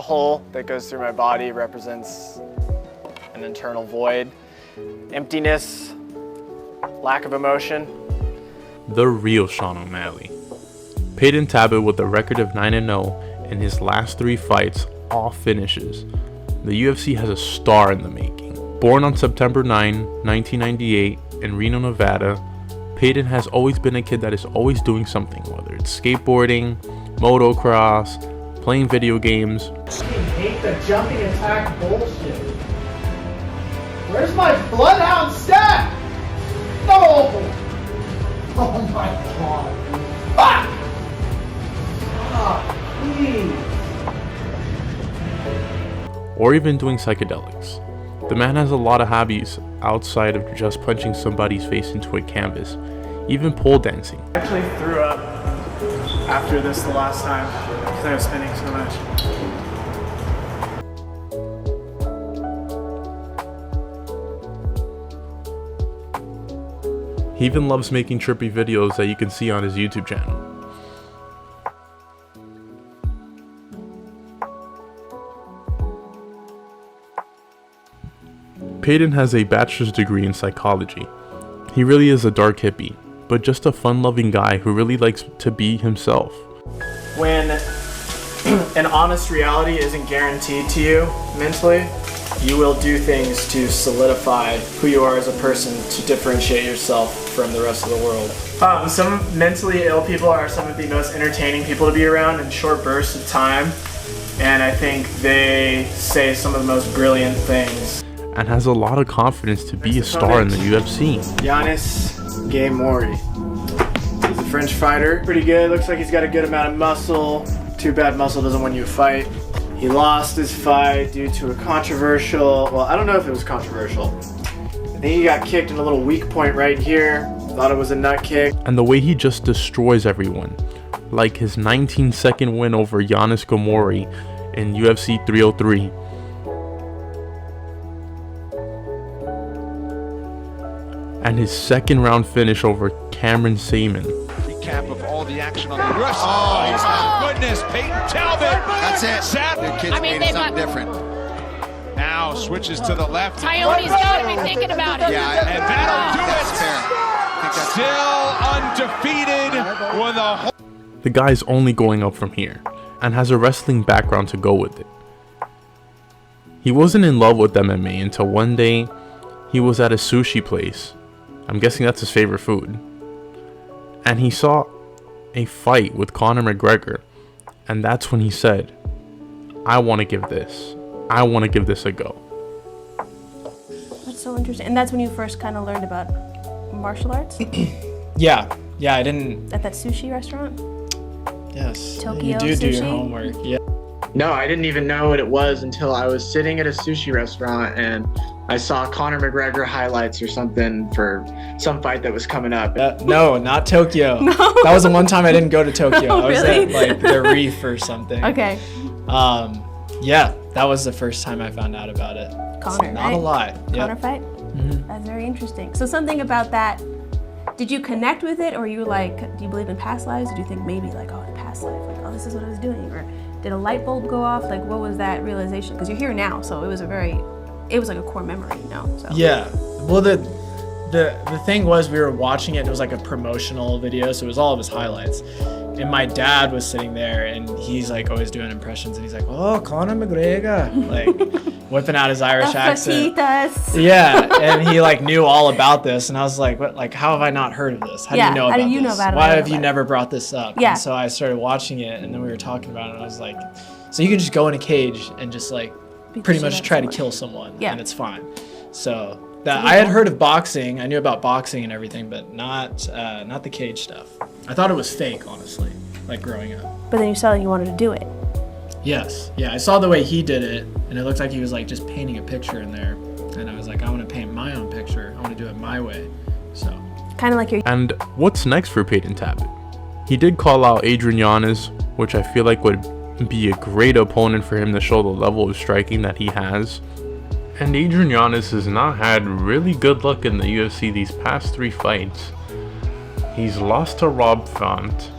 The hole that goes through my body represents an internal void, emptiness, lack of emotion. The real Sean O'Malley. Payton Talbott with a record of 9-0 in his last 3 fights, all finishes. The UFC has a star in the making. Born on September 9, 1998 in Reno, Nevada, Payton has always been a kid that is always doing something, whether it's skateboarding, motocross, playing video games. I hate the jumping attack bullshit. Where's my bloodhound stat? No! Oh my god. Fuck! Please. Or even doing psychedelics. The man has a lot of hobbies outside of just punching somebody's face into a canvas, even pole dancing. I actually threw up after this the last time because I was spinning so much. He even loves making trippy videos that you can see on his YouTube channel. Payton has a bachelor's degree in psychology. He really is a dark hippie, but just a fun-loving guy who really likes to be himself. When an honest reality isn't guaranteed to you mentally, you will do things to solidify who you are as a person to differentiate yourself from the rest of the world. Some mentally ill people are some of the most entertaining people to be around in short bursts of time, and I think they say some of the most brilliant things. And has a lot of confidence to be a star in the UFC. Giannis Mori. He's a French fighter. Pretty good. Looks like he's got a good amount of muscle. Too bad muscle doesn't win you a fight. He lost his fight due to a controversial, well, I don't know if it was controversial. I think he got kicked in a little weak point right here. Thought it was a nut kick. And the way he just destroys everyone. Like his 19-second win over Giannis Mori in UFC 303. And his second round finish over Cameron Saman. Recap of all the action on the US. Oh, my goodness, Payton Talbott. That's it. The kid's made something different. Now switches to the left. Tyone's got to be thinking about it. Yeah, and that'll do it. Fair. Still undefeated with a whole. The guy's only going up from here, and has a wrestling background to go with it. He wasn't in love with MMA until one day he was at a sushi place. I'm guessing that's his favorite food. And he saw a fight with Conor McGregor. And that's when he said, I want to give this a go. That's so interesting. And that's when you first kind of learned about martial arts? Yeah, I didn't. At that sushi restaurant? Yes. Tokyo you do sushi? your homework. Yeah. No, I didn't even know what it was until I was sitting at a sushi restaurant and I saw Conor McGregor highlights or something for some fight that was coming up. No, not Tokyo. No. That was the one time I didn't go to Tokyo. Oh, I was really? at like the Reef or something. Okay. Yeah, that was the first time I found out about it. Conor, Not right? a lot. Conor Yep. fight? Mhm. That's very interesting. So something about that, did you connect with it, or you like, do you believe in past lives? Did you think maybe like, oh, in past life, like, oh, this is what I was doing? Or did a light bulb go off? Like, what was that realization? Because you're here now, so it was like a core memory, you know? So. Yeah. Well, the thing was, we were watching it. It was like a promotional video, so it was all of his highlights. And my dad was sitting there, and he's like always doing impressions, and he's like, "Oh, Conor McGregor," like whipping out his Irish accent. Fajitas. Yeah, and he like knew all about this, and I was like, "What? Like, how have I not heard of this? How do you know about this? How do you know about it? Why have you never brought this up?" Yeah. And so I started watching it, and then we were talking about it, and I was like, "So you can just go in a cage and just like pretty much try to kill someone, and it's fine." So that I had heard of boxing, I knew about boxing and everything, but not the cage stuff. I thought it was fake, honestly, like growing up. But then you saw that you wanted to do it. Yes, yeah, I saw the way he did it, and it looked like he was like just painting a picture in there, and I was like, I want to paint my own picture. I want to do it my way. So kind of like your. And what's next for Payton Talbott? He did call out Adrian Yanez, which I feel like would be a great opponent for him to show the level of striking that he has. And Adrian Yanez has not had really good luck in the UFC these past 3 fights. He's lost to Rob Font.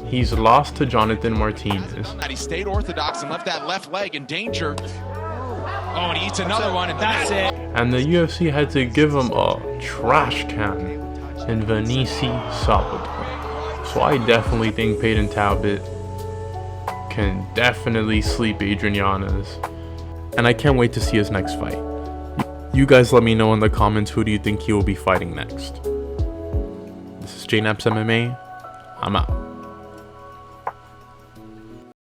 He's lost to Jonathan Martinez. He stayed orthodox and left that left leg in danger. Oh, and he eats another one, and that's it. And the UFC had to give him a trash can in Vinicius Salvador. So I definitely think Payton Talbott can definitely sleep Adrian Yanez. And I can't wait to see his next fight. You guys let me know in the comments, who do you think he will be fighting next? This is JNaps MMA. I'm out.